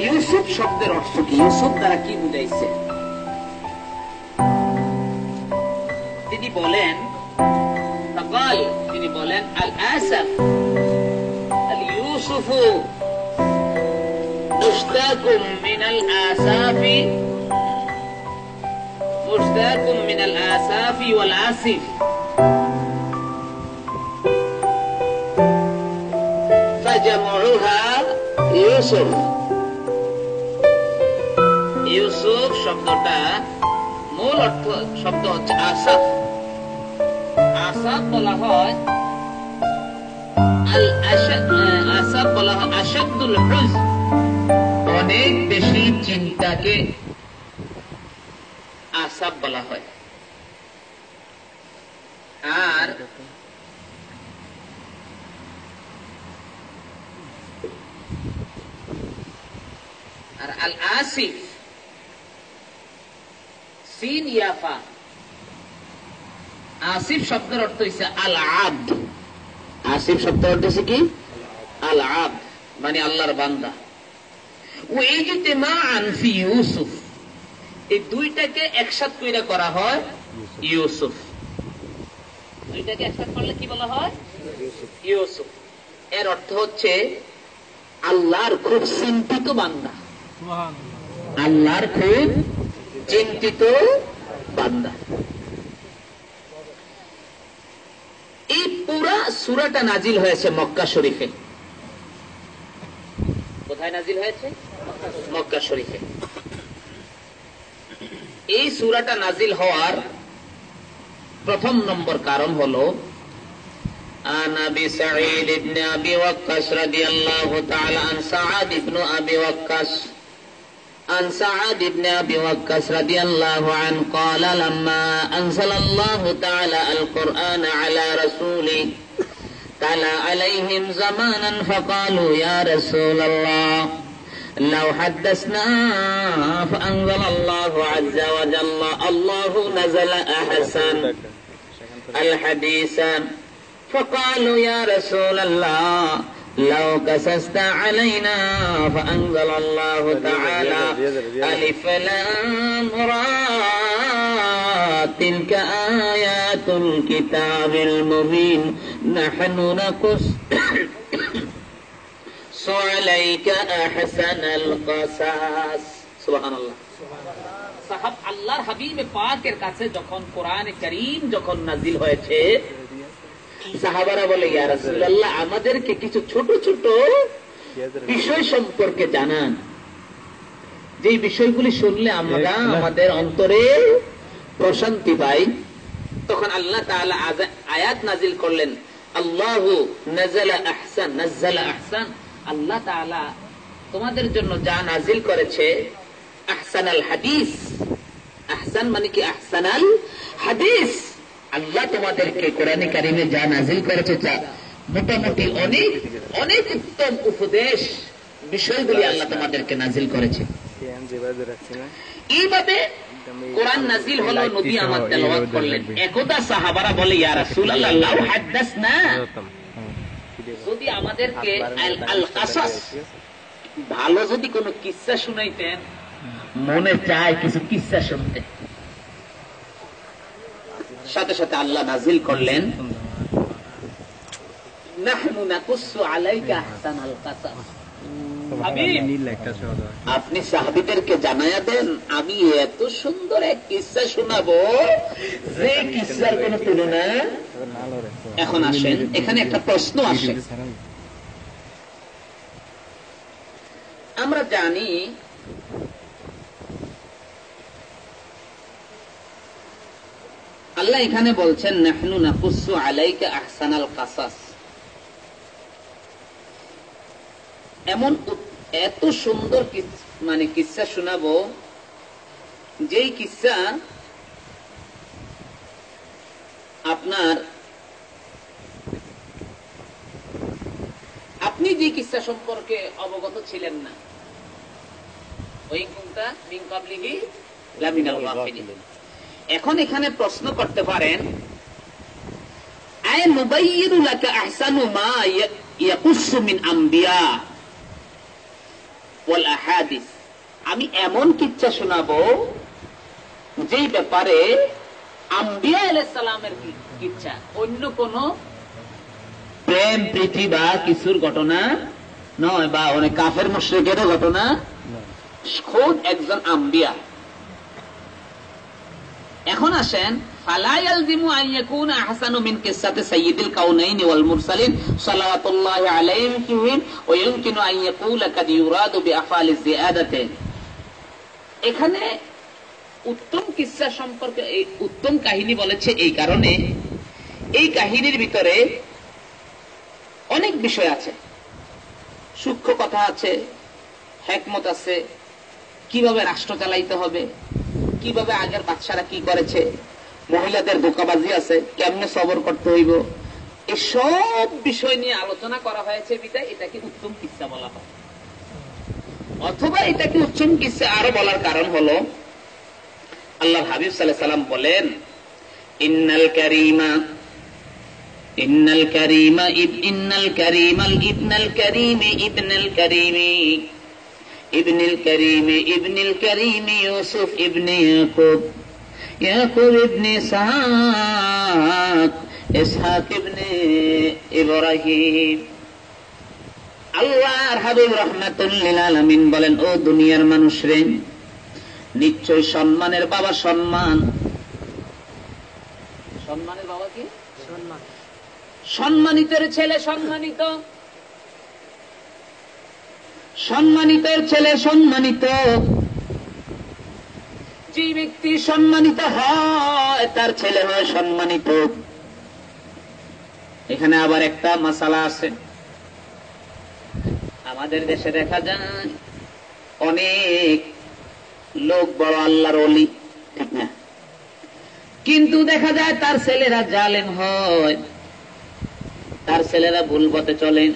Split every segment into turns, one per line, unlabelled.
ইউসুফ শব্দের অর্থ কি? ইউসুফ দ্বারা কি বুঝাইছে? তিনি বলেন আল আসাফ আল ইউসুফু মুশতাকুম মিনাল আসাফি ওয়াল আসিফ ফাজামউহা ইউসুফ। ইউসুফ শব্দটা মূল অর্থ শব্দ হচ্ছে আসাফ। আসাফ বলা হয় আসাফ বলা হয় আশাদ্দুল হুজন, অনেক বেশি চিন্তাকে আসাফ বলা হয়। আর আল আসিফ সিন ইয়াফা, আসিফ শব্দের অর্থ হচ্ছে আল আব্দ। আসিফ শব্দের অর্থ হচ্ছে কি? আল আব্দ, মানে আল্লাহর বান্দা। ওয়াইজতিমাআন ফি ইউসুফ, এই দুইটাকে একসাথ কইরা করা হয় ইউসুফ। দুইটাকে একসাথ করলে কি বলা হয়? ইউসুফ। এর অর্থ হচ্ছে আল্লাহর খুব চিন্তিত বান্দা, আল্লাহর খুব চিন্তিত বান্দা। এই পুরা সূরাটা নাজিল হয়েছে মক্কা শরীফে। কোথায় নাজিল হয়েছে? মক্কা শরীফে। এই সূরাটা নাজিল হওয়ার প্রথম নম্বর কারণ হলো عن أبي سعيد بن أبي وقاص رضي الله تعالى عن سعد بن أبي وقاص عن سعد بن أبي وقاص رضي الله عنه قال لما أنزل الله تعالى القرآن على رسوله تلا عليهم زمانا فقالوا يا رسول الله لو حدثنا فأنزل الله عز وجل الله نزل أحسن الحديث فقالوا يا رسول الله لو قصصت علينا فأنزل الله تعالى ألف لام را تلك آيات الكتاب المبين نحن نقص عليك أحسن القصص سبحان الله। সাহাব আল্লাহর হাবিব পাকের কাছে যখন কোরআন কারীম যখন নাজিল হয়েছে, সাহাবারা বলে ইয়া রাসূলুল্লাহ আমাদেরকে কিছু ছোট ছোট বিষয় সম্পর্কে জানান, যে বিষয়গুলি শুনলে আমরা আমাদের অন্তরে প্রশান্তি পাই। তখন আল্লাহ তাআলা আয়াত নাজিল করলেন, আল্লাহু নাযালা আহসান নাযালা আহসান, আল্লাহ তাআলা তোমাদের জন্য যা নাজিল করেছে আহসানাল হাদিস। আহসান মানে কি? আহসানাল হাদিস। আল্লাহ তোমাদেরকে কোরআনে কারিমে যা নাজিল করেছে তা মোটামুটি অনেক অনেক উত্তম উপদেশ বিষয়গুলি আল্লাহ তোমাদেরকে নাজিল করেছে। এইভাবে কোরআন নাজিল হলো, নবী আমার তেলাওয়াত করলেন। একদা সাহাবারা বলে ইয়া রাসূলুল্লাহ লাউ হাদাসনা, যদি আমাদেরকে আল কাসাস ভালো যদি কোনো কিসসা শুনাইতেন, মনে চায় কিছু কিসসা শুনতে। সাথে সাথে আল্লাহ নাজিল করলেন নাহনু নাকুসু আলাইকা আহসানাল কাসাস। আপনি সাহাবীদেরকে জানায়া দেন আমি এত সুন্দর এক কিসসা শোনাবো যে কিসসার কোনো তুলনা। এখন আসেন, এখানে একটা প্রশ্ন আসে। আমরা জানি আল্লাহ এখানে বলছেন নাহনু নাকুসু আলাইকা আহসানাল কাসাস, এমন এত সুন্দর মানে কিসসা শোনাবো যেই কিসসা আপনার আপনি যে কিসসা সম্পর্কে অবগত ছিলেন না, ওই কুনতা মিন ক্বাবলিহি লামিনাল গাফিলিন। এখন এখানে প্রশ্ন করতে পারেন আয় নুবাইয়িনু লাকা আহসানু মা ইয়াকুসু মিন আম্বিয়া, ওয়াল আহাদিস, আমি এমন কিচ্ছা শোনাবো যেই ব্যাপারে আম্বিয়া আলাইহিস সালামের কিচ্ছা, অন্য কোন প্রেম প্রীতি বা কিছুর ঘটনা নয়, বা অনেক কাফের মুশরিকেরও ঘটনা, খোদ একজন আম্বিয়া। এখন আসেন, ফালা ইয়ালজিমু আন ইয়াকুনা আহসানু মিন কিসসাতি সাইয়্যিদিল কাউনাইন ওয়াল মুরসালিন সাল্লাল্লাহু আলাইহিম ওয়া ইমকিনু আন ইয়াকুলা কাদ ইউরাদু বিআফআলিজ জিয়াদাতি। এখানে উত্তম কিসসা সম্পর্কে, এই উত্তম কাহিনী বলেছে এই কারণে, এই কাহিনীর ভিতরে অনেক বিষয় আছে, সূক্ষ্ম কথা আছে, হিকমত আছে, কিভাবে রাষ্ট্র চালাইতে হবে, কিভাবে আগের বাদশারা কি করেছে, মহিলাদের ধোঁকাবাজি আছে, কেমনে সবর করতে হইব, এই সব বিষয় নিয়ে আলোচনা করা হয়েছে বিধায় এটাকে উত্তম কিসসা বলা হয়। অথবা এটাকে উত্তম কিসসা আরো বলার কারণ হলো, আল্লাহ হাবিব সাল্লাল্লাহু আলাইহি সাল্লাম বলেন, ইন্নাল কারীমা ইন্নাল কারীমা ইবনুল কারীমাল ইবনুল কারীমি ইবনুল কারীমি ইবনুল কারীমি ইবনুল কারীমি ইউসুফ ইবনে ইয়াকুব ইয়াকুব ইবনে ইসহাক ইসহাক ইবনে ইব্রাহিম। আল্লাহর হাবিব রাহমাতুল লিল আলামিন বলেন, ও দুনিয়ার মানুষরে, নিশ্চয় সম্মানের বাবা সম্মান, সম্মানের বাবা কি? সম্মান। সম্মানিতের ছেলে সম্মানিত, সম্মানিতের ছেলে সম্মানিত। যে ব্যক্তি সম্মানিত হয় তার ছেলে হয় সম্মানিত। এখানে আবার একটা মাসালা আছে, আমাদের দেশে দেখা যায় অনেক লোক বড় আল্লাহর ওলি, ঠিক না, কিন্তু দেখা যায় তার ছেলেরা জালেম হয়, তার ছেলেরা ভুল পথে চলেন।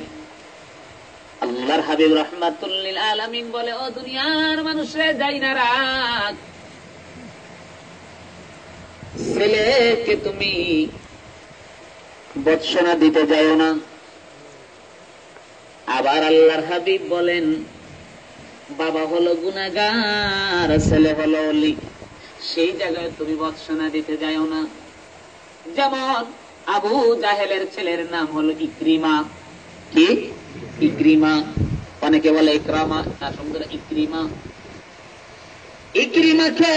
আল্লাহর হাবিব রাহমাতুল লিল আলামিন বলে, ও দুনিয়ার মানুষরা, যাই না রাখ, ছেলেকে তুমি বৎসনা দিতে যাও না। আবার আল্লাহর হাবিব বলেন, বাবা হলো গুনাহগার, ছেলে হলো ওলি, সেই জায়গায় তুমি বৎসনা দিতে যাও না। যেমন আবু জাহেলের ছেলের নাম হলো ইকরিমা। কি? ইকরিমা, অনেকে বলে ইকরামা, তার সঙ্গে ইকরিমা। ইকরিমাকে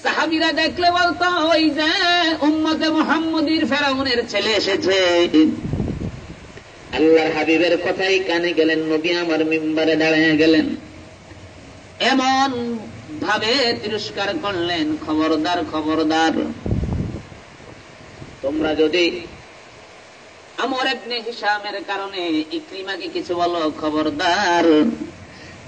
সাহাবীরা দেখলে বলতো, ওই যে উম্মতে মুহাম্মদীর ফেরাউনের ছেলে এসেছে। আল্লাহর হাবিবের কথাই কানে গেলেন, নবী আমার মিম্বারে দাঁড়িয়ে গেলেন, এমন ভাবে তিরস্কার করলেন, খবরদার খবরদার, তোমরা যদি আমর ইবনে হিশামের কারণে ইকরিমাকে কিছু বলো, খবরদার,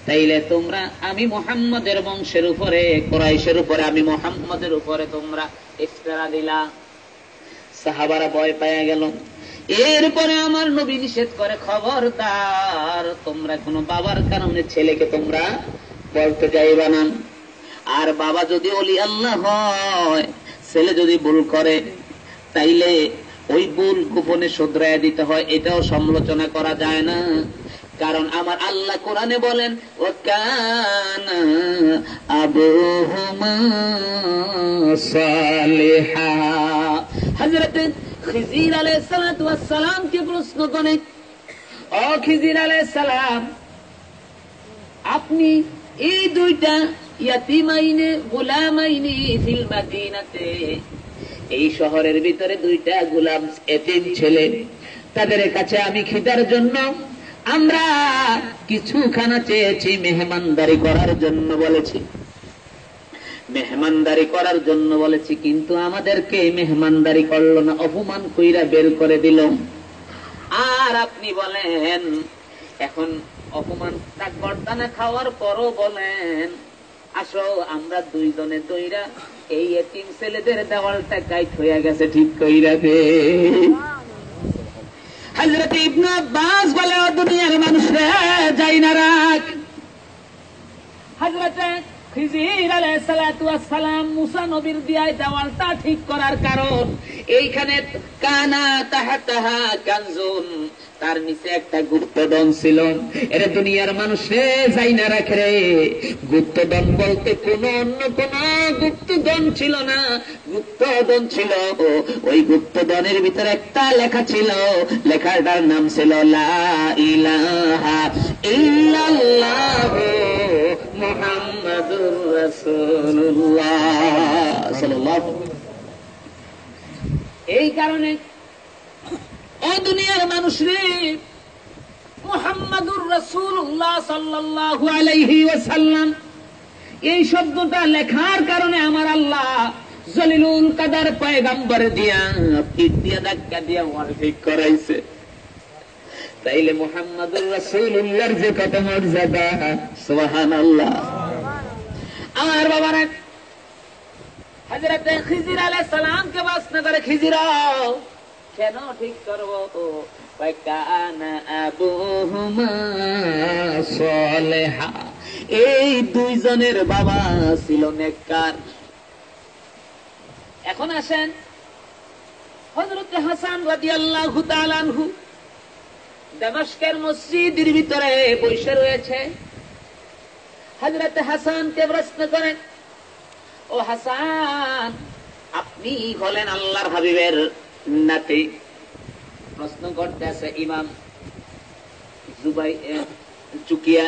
তাইলে তোমরা আমি মুহাম্মদের বংশের উপরে, কুরাইশের উপরে, আমি মুহাম্মদের উপরে তোমরা ইফতারা দিলা। সাহাবারা ভয় পেয়ে গেল। এরপরে আমার নবী নিষেধ করে, খবরদার, তোমরা কোনো বাবার কারণে ছেলেকে তোমরা বলতে যাইবা না। আর বাবা যদি ওলি আল্লাহ হয়, ছেলে যদি ভুল করে, তাইলে ওই ভুল গোপনে শুধরাইয়া দিতে হয়, এটাও সমালোচনা করা যায় না। কারণ আমার আল্লাহ কোরআনে বলেন, ওয়াকানা আবুহুমা সালিহা। হযরত খিজির আলাইহিস সালাতু ওয়াস সালাম কে প্রশ্ন করে, ও খিজির আলাইহিস সালাম, আপনি এই দুইটা ইয়াতিমাইনে গোলামাইনে ফিল মাদিনাতে, এই শহরের ভিতরে দুইটা গোলাম এতিম ছেলে, তাদের কাছে আমি খিদার জন্য আমরা কিছু খানা চেয়েছি, মেহমানদারি করার জন্য বলেছি, মেহমানদারি করার জন্য বলেছি, কিন্তু আমাদেরকে মেহমানদারি করলো না, অপমান কইরা বের করে দিল। আর আপনি বলেন, এখন অপমান গর্দানা খাওয়ার পরও বলেন, আসো আমরা দুইজনে দইরা এই এতিম ছেলেদের দেওয়ালটা গাইড হয়ে গেছে, ঠিক কইরা দে। হযরত ইবনে আব্বাস বলে, ও দুনিয়ার মানুষরা, যাই না রাখ। হযরত খিজির আলাইহিস সালাতু ওয়াস সালাম মুসা নবীর দিয়ায় দেওয়ালটা ঠিক করার কারণ, এইখানে কানা তাহাতাহা কানজুন, তার নিচে একটা গুপ্তধন ছিল। এর দুনিয়ার মানুষে যাই না রাখে রে, গুপ্তধন বলতে কোন অন্য কোন গুপ্তধন ছিল না, গুপ্তধন ছিল ওই গুপ্তধনের ভিতরে একটা লেখা ছিল, লেখাটার নাম ছিল লা ইলাহা ইল্লাল্লাহ মুহাম্মাদুর রাসূলুল্লাহ সাল্লাল্লাহু। এই কারণে ও দুনিয়ার মানুষ রে, মুহাম্মাদুর রাসূলুল্লাহ সাল্লাল্লাহু আলাইহি ওয়াসাল্লাম এই শব্দটা লেখার কারণে আমার আল্লাহ জলিলুল কাদার পয়গম্বর দিয়া পিঠ দিয়া ধাক্কা দিয়া ওয়াজিব করাইছে। তাইলে মুহাম্মাদুর রাসূলুল্লাহর যে কত মর্যাদা, সুবহানাল্লাহ। আমার বাবারা, হযরত খিজির আলাইহিস সালামকে বাসনা করে, খিজিরাও কেন ঠিক করবো, কানা আবুহুমা সালেহা, এই দুইজনের বাবা ছিল নেককার। এখন আসেন হযরত হাসান রাদিয়াল্লাহু তাআলা আনহু দামেস্কের মসজিদের ভিতরে বসে রয়েছে। হযরত হাসানকে প্রশ্ন করেন, ও হাসান, আপনি হলেন আল্লাহর হাবিবের নাতি। প্রশ্ন করতে আছে ইমাম চুকিয়া,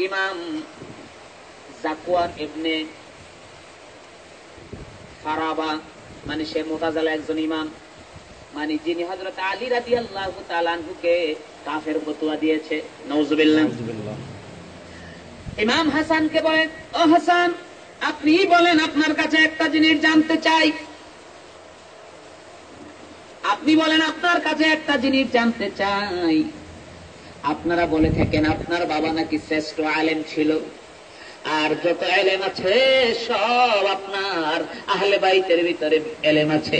ইমাম জাকওয়ান ইবনে ফারাবা, মানে সে মুতাজিলা একজন ইমাম, মানে যিনি হযরত আলী রাদিয়াল্লাহু তাআলা আনহুকে কাফের ফতোয়া দিয়েছে, নাউজুবিল্লাহ। ইমাম হাসানকে বলেন, ও হাসান, আপনি বলেন, আপনার কাছে একটা জিনিস জানতে চাই। আপনি বলেন, আপনার কাছে একটা জিনিস জানতে চাই। আপনারা বলে থাকেন আপনার বাবা নাকি শ্রেষ্ঠ আলেম ছিল, আর যত এলেম আছে সব আপনার আহলে বাইতের ভিতরে এলেম আছে।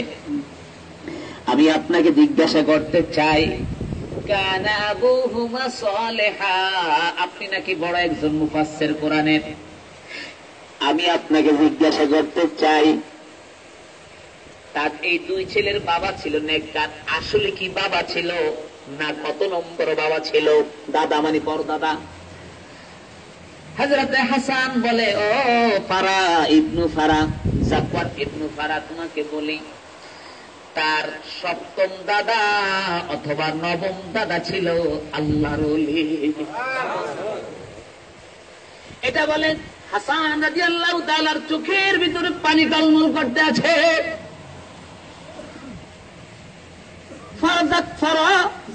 আমি আপনাকে জিজ্ঞাসা করতে চাই, কানা আবুহুমা সালেহা, আপনি নাকি বড় একজন মুফাসসির কোরআনের। আমি আপনাকে জিজ্ঞাসা করতে চাই, তার এই দুই ছেলের বাবা ছিল নেককার, আসলে কি বাবা ছিল না কত নম্বর বাবা ছিল, দাদা মানে পরদাদা? হযরত হাসান বলে, ও ফারা ইবনু ফারা, জাকওয়ান ইবনু ফারা, তোমাকে বলি, তার সপ্তম দাদা অথবা নবম দাদা ছিল আল্লাহর ওলি। এটা বলেন হাসান রাদিয়াল্লাহু তাআলার চোখের ভিতরে পানি টলমল করতে আছে।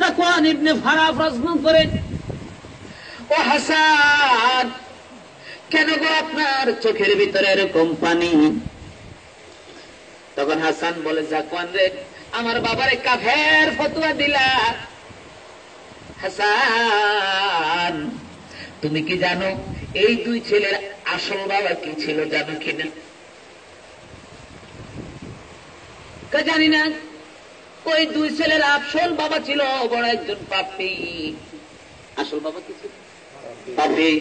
জাকওয়ান ইবনে ফারা প্রশ্ন করে, ও হাসান, কেন গো আপনার চোখের ভিতরে এরকম পানি? তখন হাসান বলে, জাকওয়ান রে, আমার বাবারে কাফের ফতোয়া দিলা। হাসান, তুমি কি জানো এই দুই ছেলের আসল বাবা কি ছিল, জানো কিনা? জানি না। ওই দুই ছেলের আসল বাবা ছিল বড় একজন পাপী। আসল বাবা কি ছিল? পাপী।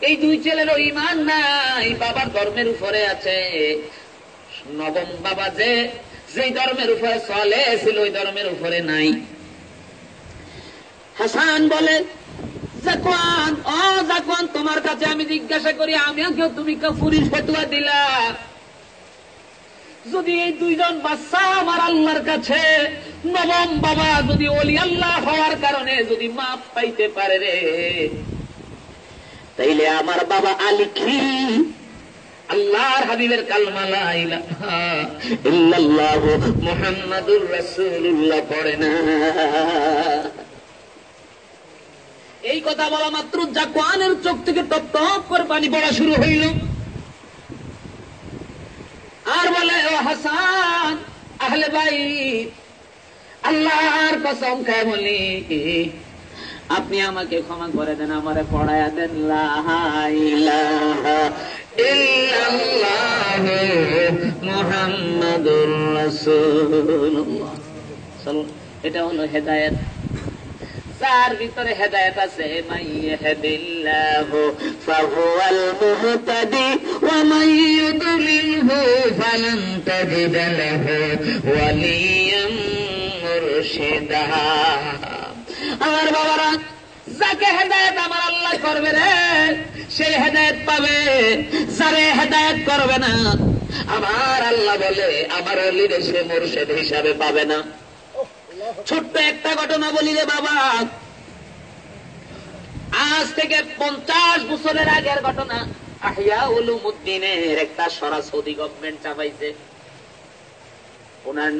এই দুই ছেলেরও ঈমান নাই, বাবার ধর্মের উপরে আছে। নবম বাবা যে ধর্মের উপরে চলে ছিল, ওই ধর্মের উপরে নাই। হাসান বলে, জাকওয়ান, ও জাকওয়ান, তোমার কাছে আমি জিজ্ঞাসা করি, আমিও কেউ তুমি কাফুরি ফতোয়া দিলা? যদি এই দুইজন বাচ্চা আমার আল্লাহর কাছে নবম বাবা যদি ওলি আল্লাহ হওয়ার কারণে যদি মাপ পাইতে পারে রে, তাইলে আমার বাবা আলী কি আল্লাহর হাবিবের কালমা লা ইলাহা ইল্লাল্লাহ মুহাম্মাদুর রাসূলুল্লাহ পড়ে না? এই কথা বলা মাত্র জাকওয়ানের চোখ থেকে টপ টপ করে পানি পড়া শুরু হইল। আর বলে, ও হাসান, আহলে বাইত, আল্লাহর কসম খায় বলি, আপনি আমাকে ক্ষমা করে দেন, আমারে পড়ায়া দেন লা ইলাহা ইল্লাল্লাহ মুহাম্মাদুর রাসূলুল্লাহ। এটা হলো হেদায়েত। যার ভিতরে হেদায়েত আছে, মাইয়াহদিল্লাহু ফাহুয়াল মুহতাদি ওয়া মাইয়ুদলিলহু ফালান তাজিদ লাহু ওয়ালিয়াম মুরশিদা। আমার বাবারা, যাকে হেদায়েত আমার আল্লাহ করবে রে, সেই হেদায়েত পাবে। যারে হেদায়েত করবে না, আমার আল্লাহ বলে আমার ওলির সে মুর্শিদ হিসাবে পাবে না। ছোট্ট একটা ঘটনা বলি রে বাবা, আজ থেকে 50 বছরের আগের ঘটনা। আহিয়া উলুমুদ্দিনের একটা সরা সৌদি গভর্নমেন্ট চাপাইছে। ওনার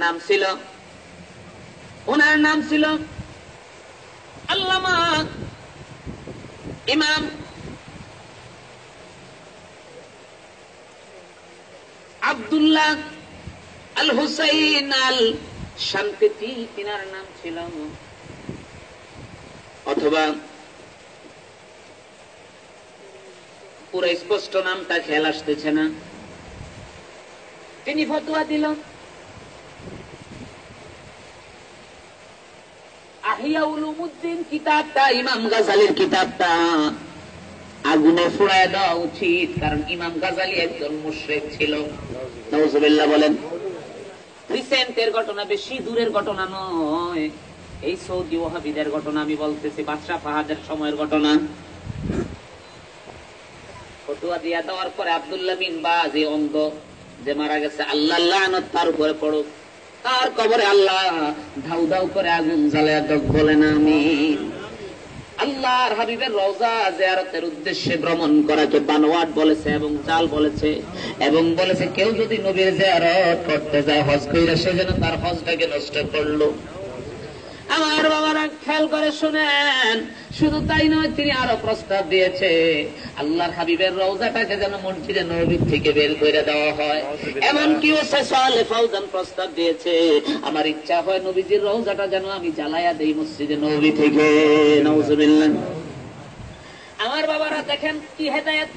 নাম ছিল আল্লামা ইমাম আব্দুল্লাহ আল হুসাইন আল শান্তিতি, তিনার নাম ছিল, অথবা পুরো স্পষ্ট নামটা খেয়াল আসতেছে না। তিনি ফতোয়া দিল আহিয়া উলুমুদ্দিন কিতাবটা, ইমাম গাজালির কিতাবটা আগুনে পোড়ায় দেওয়া উচিত, কারণ ইমাম গাজালি একজন মুশরিক ছিল। নাউজুবিল্লাহ বলেন। রিসেন্টের ঘটনা, বেশি দূরের ঘটনা নয়, এই সৌদি ওয়াহাবিদের ঘটনা আমি বলতেছি, বাদশাহ ফাহাদের সময়ের ঘটনা। ফতোয়া দিয়া দেওয়ার পরে আব্দুল্লাহ বিন বাজ, এই অন্ধ যে মারা গেছে, আল্লাহ লানত তার উপরে পড়ুক, তার কবরে আল্লাহ ধাউ ধাউ করে আগুন জ্বালায়া দাও, বলেন আমিন। আল্লাহর হাবিবের রওজা জিয়ারতের উদ্দেশ্যে ভ্রমণ করাকে বানোয়াট বলেছে এবং জাল বলেছে, এবং বলেছে কেউ যদি নবীর জিয়ারত করতে যায় হজ কইরা, সে যেন তার হজটাকে নষ্ট করলো। আমার বাবারা খেয়াল করে শুনেন, শুধু তাই নয়, তিনি আরো প্রস্তাব দিয়েছে আল্লাহর হাবিবের রওজাটাকে যেন মসজিদে নববী থেকে বের করে দেওয়া হয়। এমনকি ওসে সালে ফাউজান প্রস্তাব দিয়েছে, আমার ইচ্ছা হয় নবীজির রওজাটা যেন আমি জ্বালায়া দেই মসজিদে নববী থেকে। নাউজুবিল্লাহ। আমার বাবারা দেখেন কি হেদায়েত।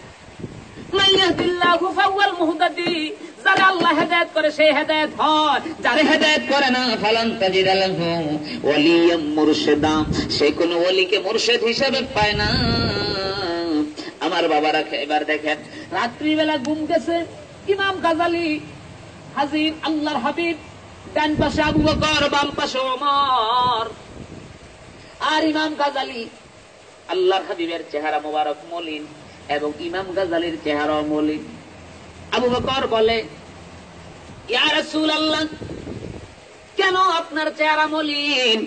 মাইয়াদিল্লাহু ফাওয়াল মুহতাদি, যারা আল্লাহ হেদায়েত করে সেই হেদায়েত হয়, যারা হেদায়েত করে না ফালান তাজিদ লাহু ওয়ালিয়াম মুরশিদা, সে কোন ওলিকে মুর্শিদ হিসেবে পায় না। আমার বাবারা এবার দেখেন, রাত্রি বেলা ঘুম গেছে, ইমাম গাজালি হাজির, আল্লাহর হাবিব ডান পাশে আবু বকর, বাম পাশে ওমর, আর ইমাম গাজালি। আল্লাহর হাবিবের চেহারা মোবারক মলিন এবং ইমাম গাজালির চেহারা মলিন। আবু বকর বলে, ইয়া রাসূলুল্লাহ, কেন আপনার চেহারা মলিন?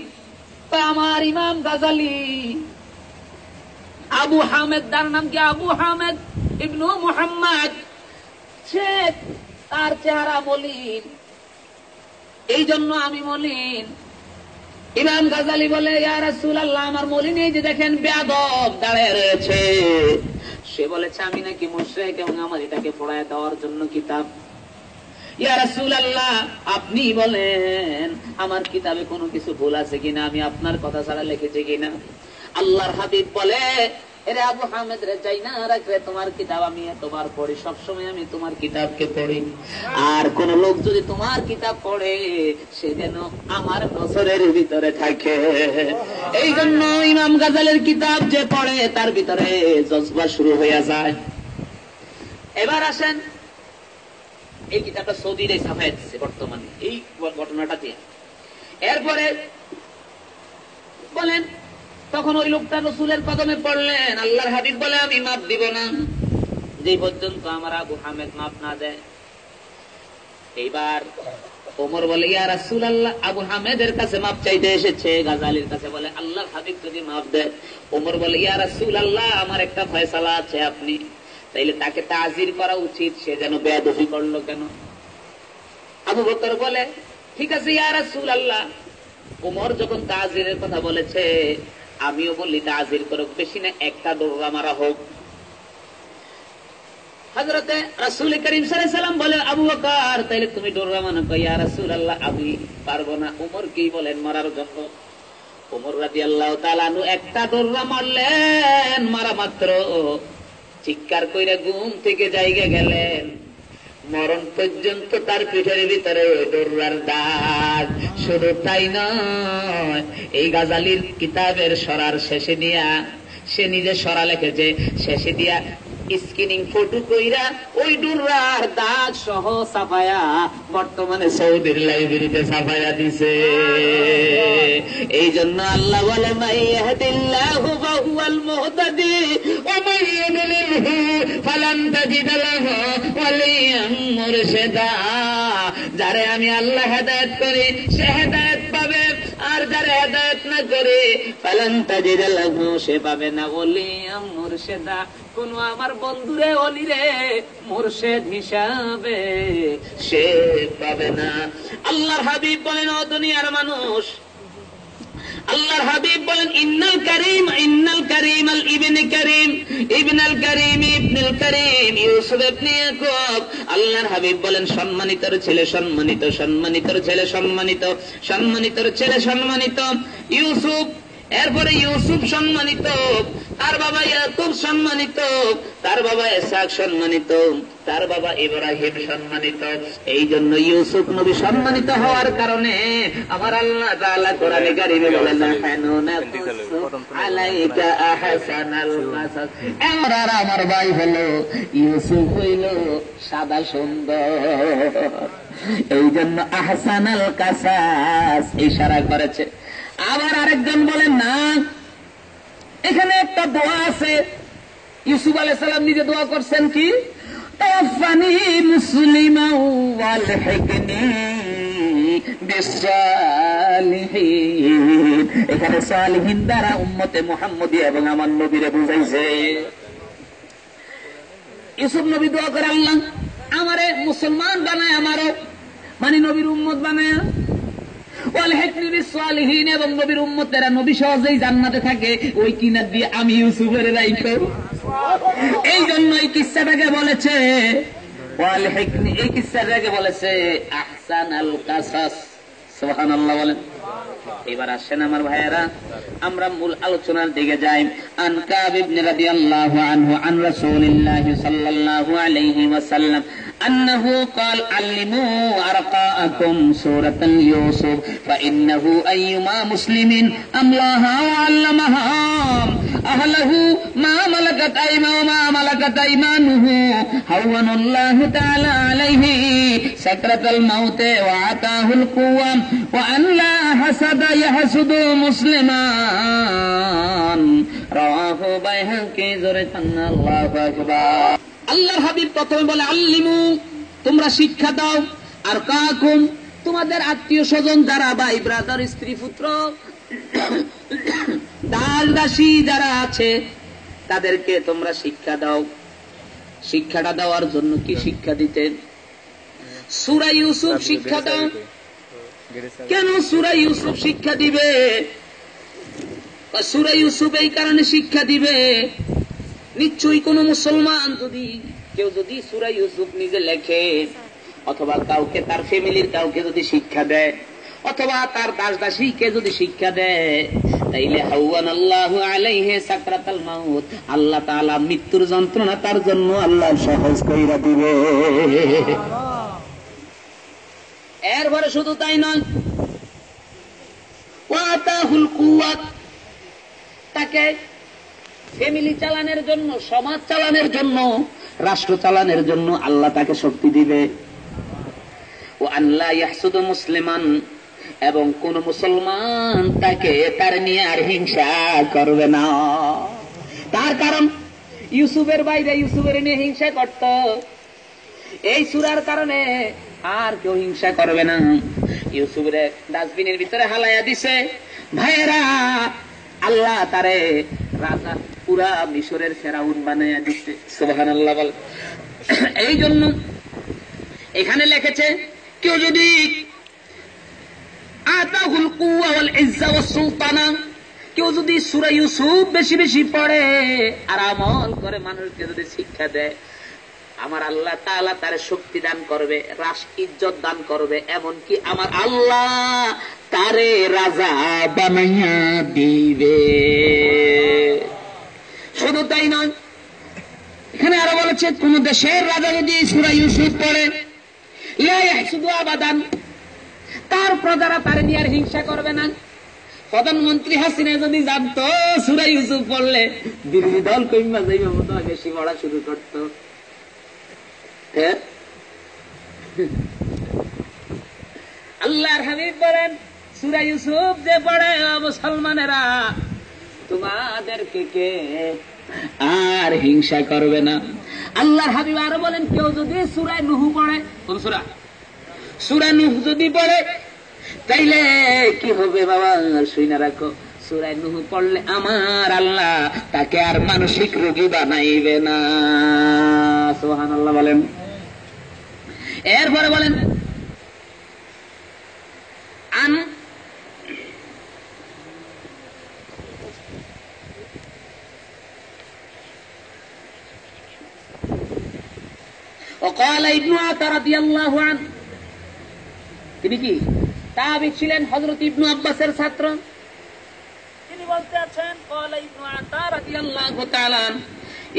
আমার ইমাম গাজালি আবু হামেদ, তার নাম কি আবু হামেদ ইবনু মুহাম্মদ, সে তার চেহারা মলিন, এই জন্য আমি মলিন। ইমাম গাজালি বলে, ইয়া রাসূলুল্লাহ, আমার মলিন এই যে দেখেন বেয়াদব দাঁড়িয়ে রয়েছে, সে বলেছে আমি নাকি মুশরিক এবং আমার এটাকে পড়ায় দেওয়ার জন্য কিতাব। ইয়া রাসূলুল্লাহ, আপনি বলেন আমার কিতাবে কোনো কিছু ভুল আছে কিনা, আমি আপনার কথা ছাড়া লিখেছি কিনা। আল্লাহর হাবিব বলে, এরে আবু হামেদ রে, যাই না রাখলে তোমার কিতাব আমি এতবার পড়ি, সবসময় আমি তোমার কিতাবকে পড়ি, আর কোন লোক যদি তোমার কিতাব পড়ে সে যেন আমার নজরের ভিতরে থাকে। এই জন্য ইমাম গাজালের কিতাব যে পড়ে তার ভিতরে জজবা শুরু হয়ে যায়। এবার আসেন, এই কিতাবটা সৌদির ছাপাই দিচ্ছে বর্তমানে এই ঘটনাটা দিয়ে। এরপরে বলেন, তখন ওই লোকটা রাসূলের কদমে পড়লেন। আল্লাহর হাবিব বলে, আমি মাপ দিব না যে পর্যন্ত আমার আবু হামেদ মাপ না দেয়। এইবার ওমর বলে, ইয়া রাসূলুল্লাহ, আবু হামেদের কাছে মাপ চাইতে এসেছে, গাজালির কাছে বলে আল্লাহর হাবিব যদি মাপ দেয়। ওমর বলে, ইয়া রাসূলুল্লাহ, আমার একটা ফয়সালা আছে, আপনি তাইলে তাকে তাজির করা উচিত, সে যেন বেয়াদবি করলো কেন? আবু বকর বলে, ঠিক আছে ইয়া রাসূলুল্লাহ। ওমর যখন তাজিরের কথা বলেছে, আমিও বলি তাজির করুক, বেশি না একটা দৌড়া মারা হোক। হযরতে রাসূল করিম সাল্লাল্লাহু আলাইহি ওয়াসাল্লাম বলে, আবু বকর তাইলে তুমি দৌড়া মানো? ইয়া রাসূলুল্লাহ, আমি পারবো না। ওমর কি বলেন মারার জন্য? ওমর রাদিয়াল্লাহু তাআলা আনহু একটা দৌড়া মারলেন, মারা মাত্র চিৎকার কইরা ঘুম থেকে জায়গা গেলেন, মরণ পর্যন্ত তার পিঠের ভিতরে দৌড়ার দাগ। শুধু তাই নয়, এই গাজালির কিতাবের সরার শেষে দিয়া, সে নিজে সরা লিখেছে, শেষে দিয়া স্ক্রিনিং ফটো কইরা ওই ডুরার দাগ সহ ছাপায়া বর্তমানে সৌদির লাইব্রেরিতে ছাপায়া দিছে। এই জন্য আল্লাহ বলে মাইয়াহদিল্লাহু ফাহুয়াল মুহতাদি ওয়া মাইয়াদলিলহু ফালান তাজিদ লাহু ওয়ালিয়াম মুরশিদা। যারে আমি আল্লাহ হেদায়েত করি সে হেদায়েত পাবে, আর যারে হেদায়েত না করি ফালান তাজিদ লাহু সে পাবে না ওয়ালিয়াম মুরশিদা, কোন আমার বন্ধুরে অলিরে মুর্শিদ হিসাবে সে পাবে না। আল্লাহর হাবিব বলেন, ও দুনিয়ার মানুষ, আল্লাহর হাবিব বলেন ইন্নাল কারীম আল ইবনে কারীম ইবনুল কারীম ইবনুল কারীম ইউসুফ ইবনে ইয়াকুব। আল্লাহর হাবিব বলেন সম্মানিতর ছেলে সম্মানিত, সম্মানিতর ছেলে সম্মানিত, সম্মানিতর ছেলে সম্মানিত ইউসুফ। এরপরে ইউসুফ সম্মানিত, তার বাবা ইয়াকুব সম্মানিত, তার বাবা ইসহাক সম্মানিত, তার বাবা ইব্রাহিম সম্মানিত। এই জন্য ইউসুফ নবী সম্মানিত হওয়ার কারণে আমার আল্লাহ তাআলা কোরআনে কারীমে বলেন আলাইকা আহসানাল কাসাস। আমার ভাই হলো ইউসুফ, হইল সাদা সুন্দর। এই জন্য আহসানাল কাসাস ইশারা করেছে। আবার আরেকজন বলেন না, এখানে একটা দোয়া আছে। ইউসুফ আলাইহিস সালাম নিজে দোয়া করছেন কি, তাওয়াফানি মুসলিমান ওয়ালহিকনি বিসসালিহিন। এখানে সালিহিন দ্বারা উম্মতে মুহাম্মদী এবং আমার নবীরে বুঝাইছে। ইউসুফ নবী দোয়া করে, আল্লাহ আমারে মুসলমান বানায়, আমারও মানে নবীর উম্মত বানায়, ওয়ালহিকনি বিসসালিহিন, এবং নবীর উম্মতেরা নবী সহজেই জান্নাতে থাকে। ওই কিনার দিয়ে আমি ইউসুফের রাইখো। এই জন্য এই কিসসাটাকে বলেছে ওয়ালহিকনি, এই কিসসাটাকে বলেছে আহসানাল কাসাস। সুবহানাল্লাহ বলেন। এবার আসেন আমার ভাইয়েরা, আমরা মূল আলোচনার দিকে যাই। আন কাব ইবনে রাদিয়াল্লাহু আনহু আন রাসূলিল্লাহি সাল্লাল্লাহু আলাইহি ওয়াসাল্লাম أنه قال علموا أرقاءكم سورة يوسف فإنه أيما مسلم أملاها وعلمها أهله ما ملكت أيمانه هون الله تعالى عليه سكرة الموت وعطاه القوة وأن لا حسد يحسد مسلما رواه বাইহাকি জোরেতান। আল্লাহু আকবার। আল্লাহর হাবিব প্রথমে বলে আল্লিমু, তোমরা শিক্ষা দাও, আর কাকুম, তোমাদের আত্মীয় স্বজন যারা, ভাই ব্রাদার, স্ত্রী পুত্র, দাস দাসী যারা আছে তাদেরকে তোমরা শিক্ষা দাও। শিক্ষাটা দেওয়ার জন্য কি শিক্ষা দিতেন? সূরা ইউসুফ শিক্ষা দাও। কেন সূরা ইউসুফ শিক্ষা দিবে? সূরা ইউসুফ এই কারণে শিক্ষা দিবে, নিশ্চয়ই কোন মুসলমান কেউ যদি সূরা ইউসুফ নিজে লেখে, অথবা কাউকে তার ফ্যামিলির কাউকে যদি শিক্ষা দেয়, অথবা তার দাস দাসীকে যদি শিক্ষা দেয়, তাইলে হাওয়ানাল্লাহু আলাইহি সাকরাতাল মাউত, আল্লাহ তাআলা মৃত্যুর যন্ত্রণা তার জন্য আল্লাহ সহজ কইরা দিবে। এরপরে শুধু তাই নয়, ওয়াতাহুল কুওয়াত, তাকে ফ্যামিলি চালানোর জন্য, সমাজ চালানোর জন্য, রাষ্ট্র চালানোর জন্য আল্লাহ তাকে শক্তি দিবে। ও আল্লাহ ইয়াহসুদু মুসলিমান, এবং কোন মুসলমান তাকে তার নিয়ে আর হিংসা করবে না। তার কারণ ইউসুফের বাইরে ইউসুফের নিয়ে হিংসা করত, এই সূরার কারণে আর কেউ হিংসা করবে না। ইউসুফের ডাস্টবিনের ভিতরে হালাইয়া দিছে। ভাইয়েরা, আল্লাহ তারে রাজা, পুরা মিশরের ফেরাউন বানাইয়া দিচ্ছে। সুবহানাল্লাহ বল। এই জন্য এখানে লিখেছে, কেউ যদি আতাহুল কুওয়া ওয়াল ইজ্জা ওয়াস সুলতানা, কেউ যদি সূরা ইউসুফ বেশি বেশি পড়ে আর আমল করে, মানুষকে যদি শিক্ষা দেয়, আমার আল্লাহ তাআলা তারে শক্তি দান করবে, ইজ্জত দান করবে, এমনকি আমার আল্লাহ তারে রাজা বানাইয়া দিবে। শুধু তাই নয়, এখানে আরো বলেছে, কোন দেশের রাজা যদি সূরা ইউসুফ পড়ে, লা ইয়াহসুদু আবাদান, তার প্রজারা তারে নিয়ে আর হিংসা করবে না। প্রধানমন্ত্রী হাসিনা যদি জানতো সূরা ইউসুফ পড়লে বিরোধী দল কইমা যাইবে মতো বেশি পড়া শুরু করতো। আল্লাহর হাবিব বলেন সূরা ইউসুফ যে পড়ে মুসলমানেরা তোমাদেরকে কে আর হিংসা করবে না। আল্লাহর হাবিব আরো বলেন কেউ যদি সূরা নূহ পড়ে, কোন সূরা? সূরা নূহ যদি পড়ে তাইলে কি হবে বাবা শুইনা রাখো, সূরা নূহ পড়লে আমার আল্লাহ তাকে আর মানসিক রোগী বানাইবে না। সুবহানাল্লাহ বলেন। এরপরে বলেন আন وقال ابن عطا رضي الله عنه, তিনি কি তাবি ছিলেন, হযরত ইবনে আব্বাসের ছাত্র। তিনি বলতে আছেন قال ابن عطا رضي الله تعالى عنه,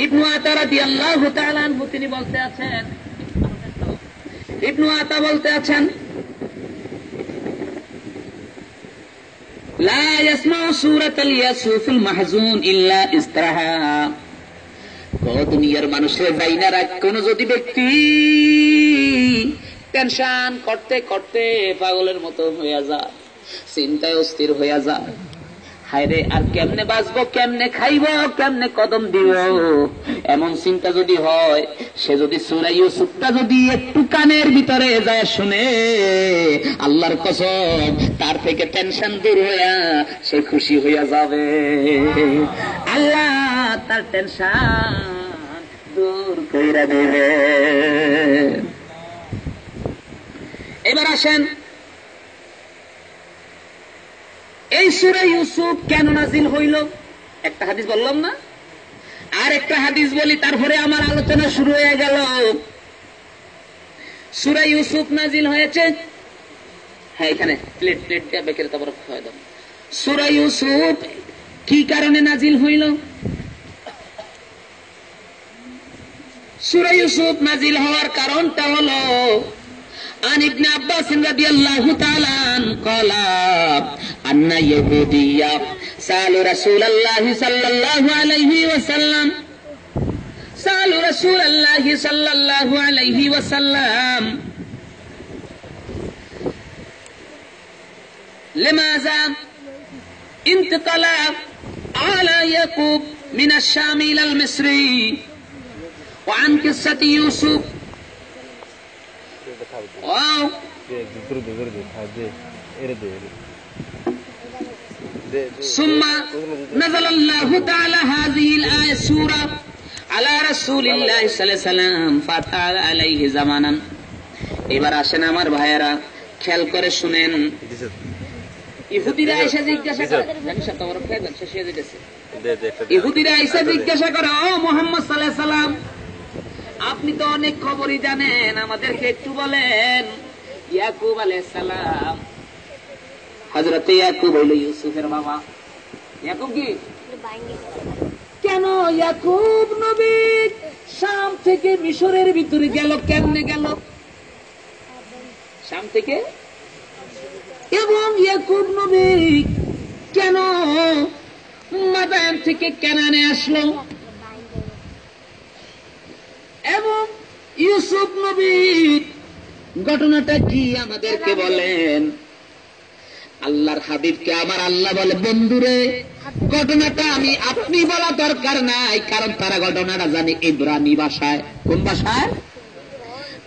ইবনে আতা রাদিয়াল্লাহু তাআলা আনহু তিনি বলতে আছেন, ইবনে আতা বলতে আছেন লা ইয়াসমাউ সূরাতাল ইয়াসুফুল মাহজুন ইল্লা ইস্তারাহা। দুনিয়ার মানুষের বাইনা রাখ, কোন যদি ব্যক্তি টেনশন করতে করতে পাগলের মতো হইয়া যায়, চিন্তায় অস্থির হইয়া যায়, হায়রে আর কেমনে বাঁচবো, কেমনে খাইব, কেমনে কদম দিব, এমন চিন্তা যদি হয়, সে যদি সূরা ইউসুফটা যদি একটু কানের ভিতরে যায় শুনে, আল্লাহর কসম তার থেকে টেনশন দূর হইয়া সে খুশি হইয়া যাবে। আল্লাহ তার টেনশন দূর কইরা দেবে। এবার আসেন এই সূরা ইউসুফ কেন নাজিল হইল? একটা হাদিস বললাম না, আর একটা হাদিস বলি, তারপরে আমার আলোচনা শুরু হয়ে গেল। সূরা ইউসুফ নাজিল হয়েছে, হ্যাঁ এখানে প্লেট দিয়ে বেকের তারপর খাওয়া দাও। সূরা ইউসুফ কি কারণে নাজিল হইল? সূরা ইউসুফ নাজিল হওয়ার কারণটা হলো عن ابن عباس رضي الله تعالى عنه قال أن يهوديا سألوا رسول الله صلى الله عليه وسلم سألوا رسول الله صلى الله عليه وسلم لماذا انتقل على يعقوب من الشام إلى المصر وعن قصة يوسف ثم نزل الله تعالى هذه الآية سورة على رسول الله صلى الله عليه وسلم فطال عليه زمانا। এবার আসেন আমার ভাইয়েরা, খেয়াল করে শুনেন। ইহুদিরা এসে জিজ্ঞাসা করে, ইহুদিরা এসে জিজ্ঞাসা করে, ও মুহাম্মদ সাল্লাল্লাহু আলাইহি ওয়াসাল্লাম, আপনি তো অনেক খবরই জানেন, আমাদেরকে একটু বলেন ইয়াকুব আলাইহিস সালাম, হযরত ইয়াকুব হইল ইউসুফের বাবা। ইয়াকুব কি কেন ইয়াকুব নবী শাম থেকে মিশরের ভিতরে গেল, কেমনে গেল শাম থেকে? এবং ইয়াকুব নবী কেন মাদায়ান থেকে কানানে আসলো? এবং ইউসুফ নবীর ঘটনাটা কি আমাদেরকে বলেন। আল্লাহর হাবিবকে আমার আল্লাহ বলে, বন্ধুরে ঘটনাটা আমি আপনি বলা দরকার নাই, কারণ তারা ঘটনাটা জানে ইব্রানি ভাষায়। কোন ভাষায়?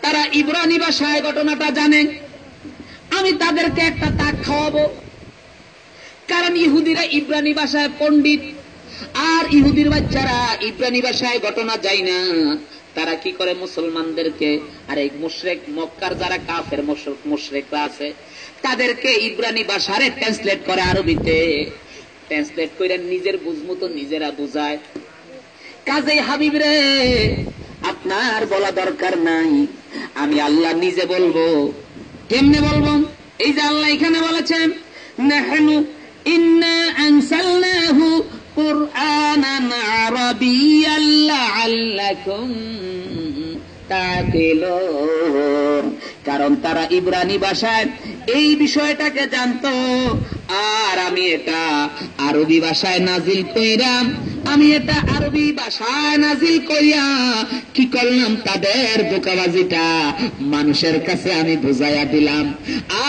তারা ইব্রানি ভাষায় ঘটনাটা জানে। আমি তাদেরকে একটা তাক খাওয়াবো, কারণ ইহুদিরা ইব্রানি ভাষায় পণ্ডিত, আর ইহুদির বাচ্চারা ইব্রানি ভাষায় ঘটনা যায় না। তারা কি করে মুসলমানদেরকে, আর এই মুশরিক মক্কার যারা কাফের মুশরিকরা আছে তাদেরকে ইব্রানি ভাষারে ট্রান্সলেট করে, আরবিতে ট্রান্সলেট করে নিজের বুঝমতো নিজেরা বুঝায়। কাজেই হাবিব রে আপনার বলা দরকার নাই, আমি আল্লাহ নিজে বলবো। কেমনে বলবো? এই যে আল্লাহ এখানে বলেছেন, নাহনু ইন্না আনসালনাহু কুরআনান আরাবিয়্যান লাআল্লাকুম তাকিলুন। কারণ তারা ইব্রানি ভাষায় এই বিষয়টাকে জানতো,
আর আমি এটা আরবি ভাষায় নাজিল কইরাম, আমি এটা আরবি ভাষায় নাজিল কইরা কি করলাম, তাদের ধোঁকাবাজিটা মানুষের কাছে আমি বুঝাইয়া দিলাম।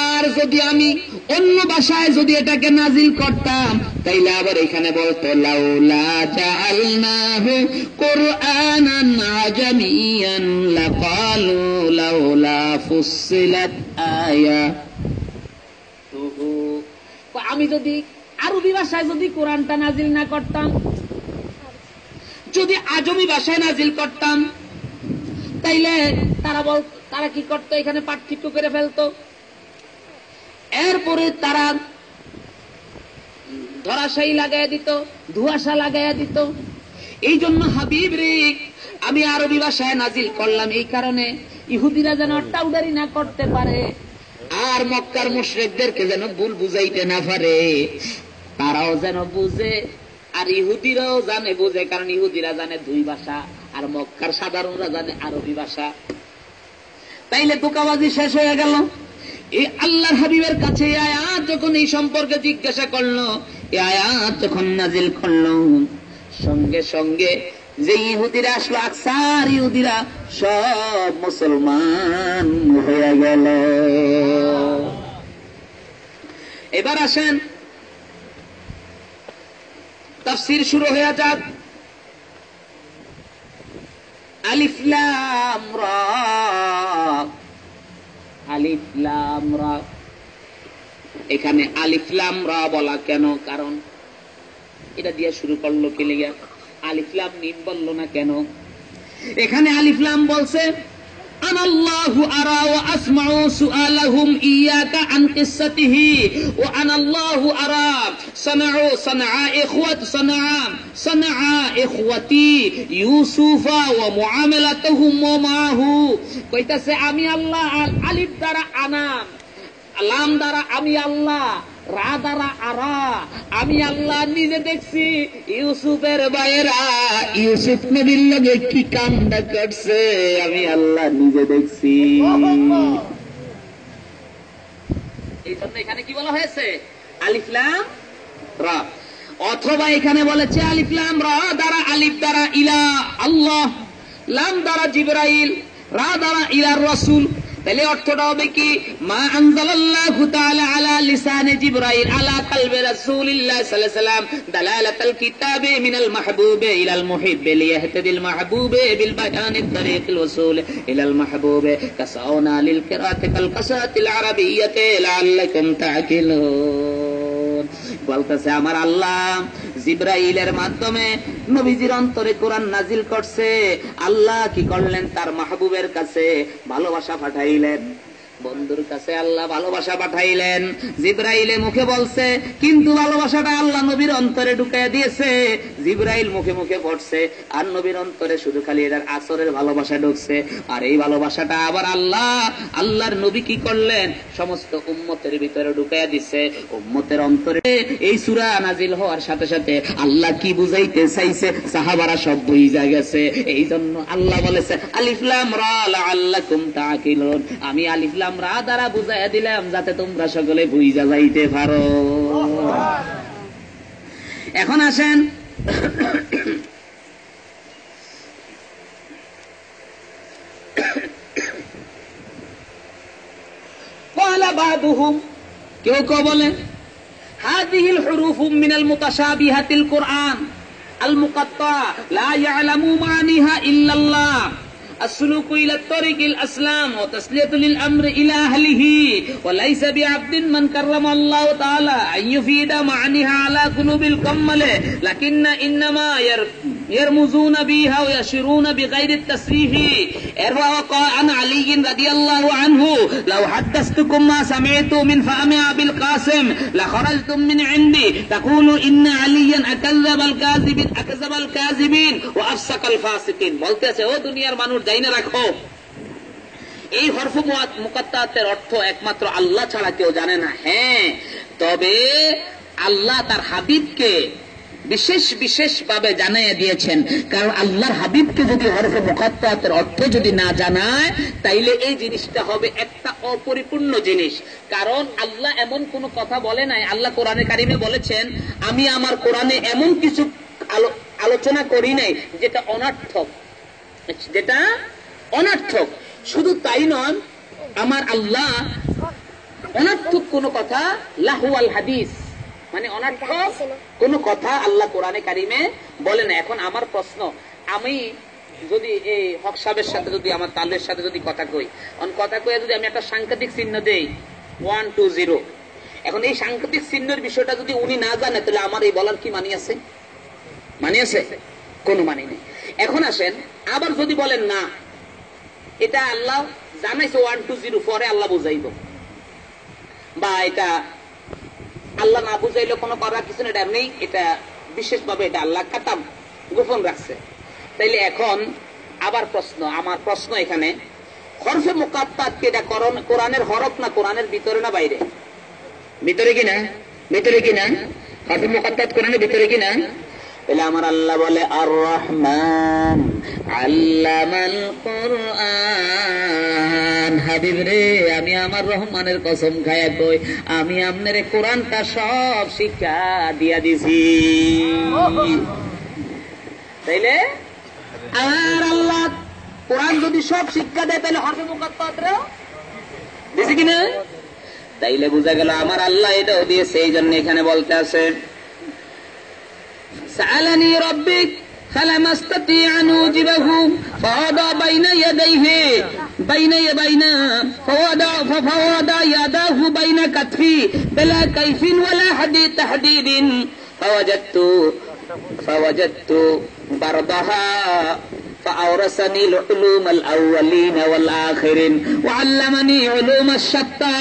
আর যদি আমি অন্য ভাষায় যদি এটাকে নাজিল করতাম, তাইলে আবার এখানে বলতো লাউলা জাআলনাহু কুরআনান আজামিয়ান লাকালু লাউলা ফুসসিলাত আয়াতুহু।
আমি যদি আরবি ভাষায় যদি কোরআনটা নাজিল না করতাম,
যদি আজমি ভাষায় নাজিল করতাম,
তাইলে তারা কি করতো, এখানে পার্থক্য করে ফেলতো।
এরপরে তারা
ধরাশায়ী লাগাইয়া দিত, ধুয়াশা লাগাইয়া দিত।
এই জন্য হাবিব রে আমি আরবি ভাষায় নাজিল করলাম, এই কারণে
ইহুদিরা যেন টাউডারি না করতে পারে,
আর মক্কার মুশরিকদেরকে যেন ভুল বুঝাইতে না পারে,
তারাও যেন বুঝে। আর ইহুদিরাও জানে, বুঝে, কারণ ইহুদিরা জানে দুই ভাষা, আর মক্কার সাধারণরা জানে আরবি ভাষা।
তাইলে ধোঁকাবাজি শেষ হয়ে গেল। এই আল্লাহর হাবিবের কাছে এই আয়াত যখন এই সম্পর্কে জিজ্ঞাসা করলো, এই আয়াত যখন নাজিল করলো, সঙ্গে সঙ্গে যে ইহুদিরা আসলো, আকসার ইহুদিরা সব মুসলমান হয়ে গেল। এবার আসেন তাফসীর শুরু হয়ে যাক। আলিফ লাম রা,
আলিফ লাম রা।
এখানে আলিফ লাম রা বলা কেন? কারণ
এটা দিয়ে শুরু করলো কে লিগা? আলিফ লাম মিম বললো না কেন?
এখানে আলিফ লাম বলছে আনাল্লাহু আরা ওয়া আসমাউ সুআলাহুম ইয়াকা আন কিসসাতিহি ওয়া আনাল্লাহু আরা সানআ ইখওয়াতি ইউসুফা ওয়া মুআমালাতুহুম মাআহু।
কইতাছে আমি আল্লাহ, আলিফ দ্বারা আনাম, লাম দ্বারা আমি আল্লাহ, রা দ্বারা আরা, আমি আল্লাহ নিজে দেখছি ইউসুফের ভাইয়েরা
ইউসুফ নবীর লগে কি কামটা করছে, আমি আল্লাহ নিজে দেখছি।
এই জন্য এখানে কি বলা হয়েছে? আলিফ লাম
রা। অথবা এখানে বলেছে আলিফ লাম রা দ্বারা, আলিফ দ্বারা ইলা আল্লাহ, লাম দ্বারা জিবরাইল, রা দ্বারা ইলার রাসূল। তাহলে অর্থটা হবে কি, মা আনজালাল্লাহু তাআলা আলা লিসানি জিবরাইল আলা কলবি রাসূলিল্লাহ সাল্লাল্লাহু আলাইহি ওয়াসাল্লাম দালালাতাল কিতাবি মিনাল মাহবুবি ইলাল মুহিব্বি লিয়াহতাদিল মাহবুবি বিল বায়ানি তরিকিল ওসুল ইলাল মাহবুবি কাসাউনা লিল কিরাআতি কাল কাসাতিল আরাবিয়্যাতি লাআল্লাকুম তাআকিলুন। বলতেছে আমার আল্লাহ জিবরাইলের মাধ্যমে নবীজির অন্তরে কোরআন নাজিল করছে। আল্লাহ কি করলেন? তার মাহবুবের কাছে ভালোবাসা পাঠাইলেন, বন্ধুর কাছে আল্লাহ ভালোবাসা পাঠাইলেন। জিবরাইলে মুখে বলছে, কিন্তু ভালোবাসাটা আল্লাহ নবীর অন্তরে ঢুকাইয়া দিয়েছে। জিবরাইল মুখে মুখে পড়ছে, আর নবীর অন্তরে শুধু খালি এটার আসরের ভালোবাসা ঢুকছে। আর এই ভালোবাসাটা আবার আল্লাহর নবী কি করলেন? সমস্ত উম্মতের ভিতরে ঢুকাইয়া দিচ্ছে। উম্মতের অন্তরে এই সূরা নাজিল হওয়ার সাথে সাথে আল্লাহ কি বুঝাইতে চাইছে সাহাবারা সব বুঝা গেছে। এই জন্য আল্লাহ বলেছে আলিফ লাম রা লাআল্লাকুম তাআকিলুন। আমি আলিফ লাম রা দ্বারা বুঝাইয়া দিলাম যাতে তোমরা সকলে বুঝা যাইতে পারো। এখন আসেন ক্বালা বাদুহুম, কেউ কেউ বলেন হাযিহিল হুরুফু মিনাল মুতাশাবিহাতিল কুরআন আল মুকাত্তা লা ইয়ালামু মানিহা ইল্লাল্লাহ السلوك إلى الطريق الأسلام وتسلية للأمر إلى أهله وليس بعبد من كرم الله تعالى أن يفيد معنيها على قلوب الكمل لكن إنما يرمزون بها ويشيرون بغير التصريف. وقال عن علي رضي الله عنه لو حدثتكم ما سمعت من فم أبي القاسم لخرجتم من عندي تقولوا إن عليا أكذب الكاذبين وأفسق الفاسقين. বলতেছে ও দুনিয়ার মানুষ জাইনা রাখো, এই হরফ মুকাত্তাতের অর্থ একমাত্র আল্লাহ ছাড়া কেউ জানে না। হ্যাঁ, তবে আল্লাহ তার হাবিবকে বিশেষ বিশেষ ভাবে জানিয়ে দিয়েছেন। কারণ আল্লাহর হাবিবকে যদি হরফে মুকাত্তাতের অর্থ যদি না জানায়, তাইলে এই জিনিসটা হবে একটা অপরিপূর্ণ জিনিস। কারণ আল্লাহ এমন কোন কথা বলে নাই। আল্লাহ কোরআনে কারিমে বলেছেন, আমি আমার কোরআনে এমন কিছু আলোচনা করি নাই যেটা অনর্থক, যেটা অনর্থক। শুধু তাই নয়, আমার আল্লাহ অনর্থক কোন কথা, লাহুয়াল হাদিস মানে অনর্থক কোন কথা আল্লাহ কোরআনে কারিমে বলে না। এখন আমার প্রশ্ন, আমি যদি এই হক সাহেবের সাথে যদি আমার তালের সাথে যদি কথা কই, কথা কয়ে যদি আমি একটা সাংকেতিক চিহ্ন দেই 1 2 0, এখন এই সাংকেতিক চিহ্নের বিষয়টা যদি উনি না জানে, তাহলে আমার এই বলার কি মানি আছে? মানি আছে? কোনো মানি নেই। এখন আসেন, আবার যদি বলেন না এটা আল্লাহ জানাইছে 1 2 0, পরে আল্লাহ বুঝাইব, বা এটা আল্লাহ না বুঝাইলে কোনো করার কিছু না, এটা এমনি এটা বিশেষভাবে এটা আল্লাহ কাতাম গোপন রাখছে, তাইলে এখন আবার প্রশ্ন, আমার প্রশ্ন এখানে, হরফে মুকাত্তাত কি এটা কোরআনের হরফ না কোরআনের ভিতরে না বাইরে? ভিতরে কিনা? ভিতরে কিনা? হরফে মুকাত্তাত কোরআনের ভিতরে কিনা? তাহলে আমার আল্লাহ বলে, আর রহমান আল্লামাল কুরআন। হাবিব রে, আমি আমার রহমানের কসম খায়া কই, আমি আপনারে কোরআনটা সব শিক্ষা দিয়া দিছি। তাইলে আর আল্লাহ কোরআন যদি সব শিক্ষা দেয়, তাহলে হরফে মুকাত্তাত দিছে কিনা? তাইলে বোঝা গেল আমার আল্লাহ এটাও দিয়েছে। এই জন্য এখানে বলতে আছে, سألني ربك فلم استطيع أن أجيبه فوضع بين يديه فوضع يداه بين كتفي بلا كيف ولا تحديد فوجدت بردها فأورثني العلوم الأولين والآخرين وعلمني علوم الشتى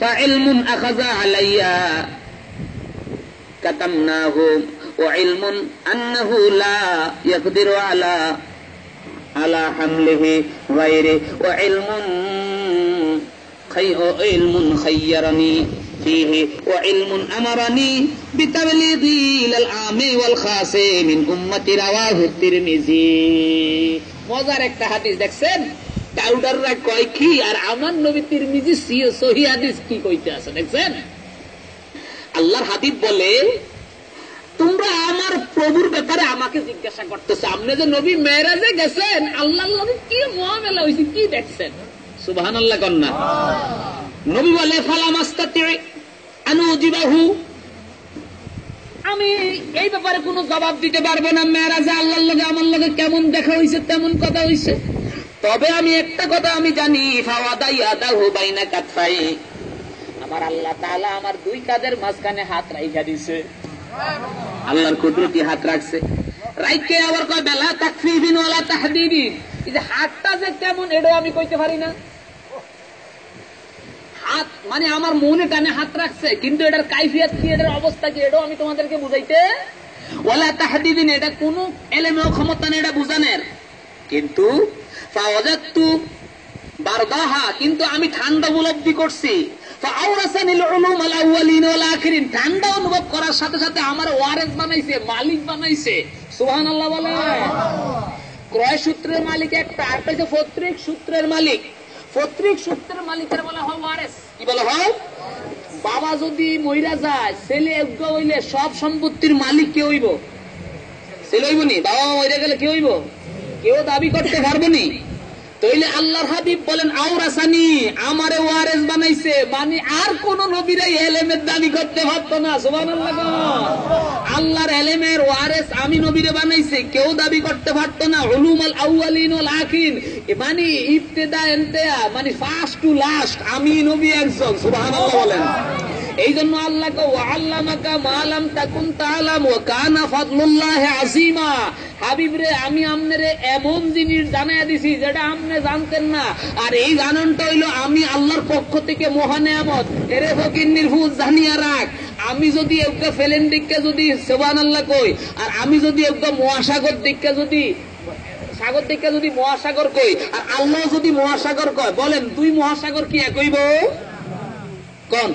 فعلم أخذ علي كتمناه وعلم أنه لا يقدر على حمله غيره وعلم خيرني فيه وعلم أمرني بتبليغه إلى العام والخاص من أمة رواه الترمذي। মজার একটা হাদিস দেখছেন, টাউডাররা কয় কি আর আমার নবী তিরমিজি সহিহ হাদিস কি কইতে আছে দেখছেন? আল্লাহর হাবিব বলে, তোমরা আমার প্রভুর ব্যাপারে আমাকে জিজ্ঞাসা করতেছ, আপনি যে নবী মেরাজে গেছেন, আল্লাহর নবী কি মুআমালা হইছে কি দেখছেন? সুবহানাল্লাহ কন্না। নবী বলে, ফালামাস্তাতি আনু জিবাহু, আমি এই ব্যাপারে কোনো জবাব দিতে পারবো না। মেরাজে আল্লাহর লগে আমার লগে কেমন দেখা হইছে, তেমন কথা হইছে। তবে আমি একটা কথা আমি জানি, ফাওয়াদা ইয়াদাহু বাইনা কাতফাই, আমার আল্লাহ তাআলা আমার দুই কাঁধের মাঝখানে হাত রাইখা দিছে। আল্লাহর কুদরতি হাত রাখছে, রাইকে আবার কয় বেলা তাকফিবিন ওয়ালা তাহদিদিন। এই যে হাতটা যে কেমন, এটাও আমি কইতে পারি না। হাত মানে আমার মনে টানে হাত রাখছে, কিন্তু এটার কাইফিয়ত কি, এটার অবস্থা কি, এটাও আমি তোমাদেরকে বুঝাইতে ওয়ালা তাহদিদিন, এটা কোন এলেমেও ক্ষমতা নেই এটা বুঝানোর। কিন্তু ফাওয়াজাতু বারদাহা, কিন্তু আমি ঠান্ডা উপলব্ধি করছি। ঠান্ডা অনুভব করার সাথে সাথে আমার ওয়ারেস বানাইছে, মালিক বানাইছে। সুবহানাল্লাহ বলে। ক্রয় সূত্রের মালিক একটা, আর একটা পৈতৃক সূত্রের মালিক। পৈতৃক সূত্রের মালিকের বলা হয় ওয়ারেস। কি বলা হয়? বাবা যদি মইরা যায়, ছেলে যোগ্য হইলে সব সম্পত্তির মালিক কে হইব? ছেলে হইব নি? বাবা মইরা গেলে কে হইব? কেউ দাবি করতে পারবে নি। তাইলে আল্লাহর হাবিব বলেন, আওরাসানি, আমারে ওয়ারেস বানাইছে, মানে আর কোন নবীরাই এলেমের দাবি করতে পারতো না। সুবহানাল্লাহ। আল্লাহর এলেমের ওয়ারেস আমি নবীরে বানাইছে, কেউ দাবি করতে পারতো না। উলুমাল আউয়ালিন ওয়াল আখিরিন, মানে ইবতিদা ইনতিহা, মানে ফার্স্ট টু লাস্ট আমি নবী একজন। সুবহানাল্লাহ বলেন। এই জন্য আল্লাহ কো আল্লামাকা মা লাম তাকুন তাআলাম ওয়া কানা ফাদলুল্লাহি আযীমা। হাবিব রে, আমি আমনেরে এমন জিনিস জানাইয়া দিছি যেটা আপনি জানতেন না, আর এই জানানটা হইল আমি আল্লাহর পক্ষ থেকে মহা নেয়ামত। এরে ফকির নির্ভুজ জানিয়া রাখ, আমি যদি একটা ফেলেন দিককে যদি সুবহানাল্লাহ কই, আর আমি যদি একটা মহাসাগর দিককে যদি সাগর দিককে যদি মহাসাগর কই, আর আল্লাহ যদি মহাসাগর কয়, বলেন দুই মহাসাগর কি এক হইব? কোন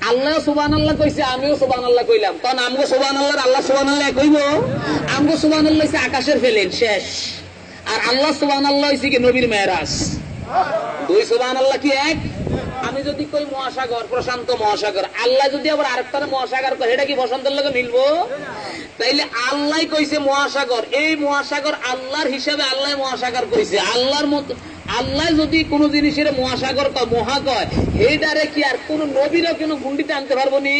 আল্লাহ সুবহানাল্লাহ কইছে, আমিও সুবহানাল্লাহ কইলাম, তখন আমগো সুবহানাল্লাহ আল্লাহ সুবহানাল্লাহ কইব? আমগো সুবহানাল্লাহ হইছে আকাশের ফেলেন শেষ, আর আল্লাহ সুবহানাল্লাহ হইছে কি নবীর মেরাজ। দুই সুবহানাল্লাহ কি এক? আমি যদি কই মহাসাগর, প্রশান্ত মহাসাগর, আল্লাহ যদি আবার আরেকটা মহাসাগর কয়, এটা কি প্রশান্তের লগে মিলবো? তাইলে আল্লাহ কইছে মহাসাগর, এই মহাসাগর আল্লাহর হিসাবে আল্লাহ মহাসাগর কইছে। আল্লাহর মতো আল্লাহ যদি কোন জিনিসের মহাসাগর কয়, মহা কয়, এইটারে কি আর কোন নবীরও কোন গুন্ডিতে আনতে পারবো নি?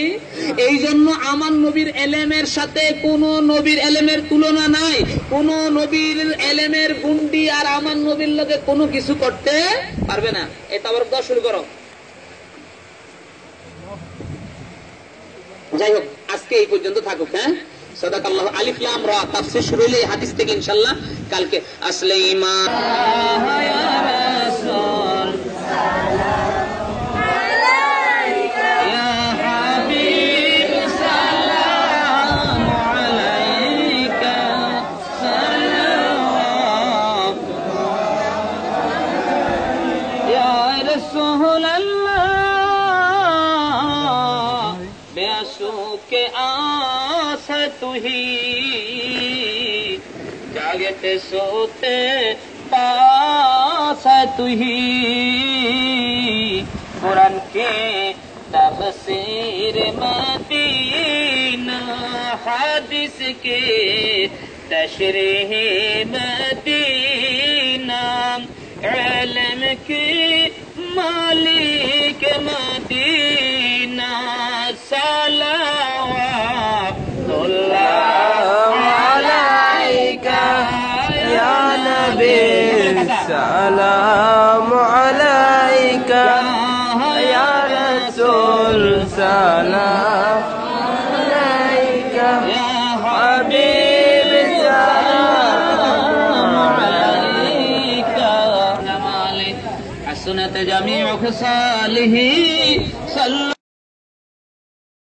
এই জন্য আমার নবীর এলেমের সাথে কোন নবীর এলেমের তুলনা নাই। কোন নবীর এলেমের গুন্ডি আর আমার নবীর লগে কোনো কিছু করতে পারবে না। এটা আবার শুরু করো। যাই হোক, আজকে এই পর্যন্ত থাকুক। হ্যাঁ, সাদাকাল্লাহু। আলিফ লাম রা তাফসীর শুরু হইলে হাদিস থেকে ইনশাআল্লাহ কালকে আসলে ঈমান। ইয়া রাসূল ইয়া হাবিব সালাম আলাইকা সালাম ইয়া রাসূলুল্লাহ বেয়াসুকে आस तुही जागते सोते पास तुही कुरान के तफसीर मदीना हदीस के तशरीह मदीना इल्म के मालिक मदीना सलावतुल्लाह अलैका या नबी
सलाम अलैका या रसूल सलाम अलैका
या हबीब सलाम अलैका जमाले हसनत जमीउ खसालिही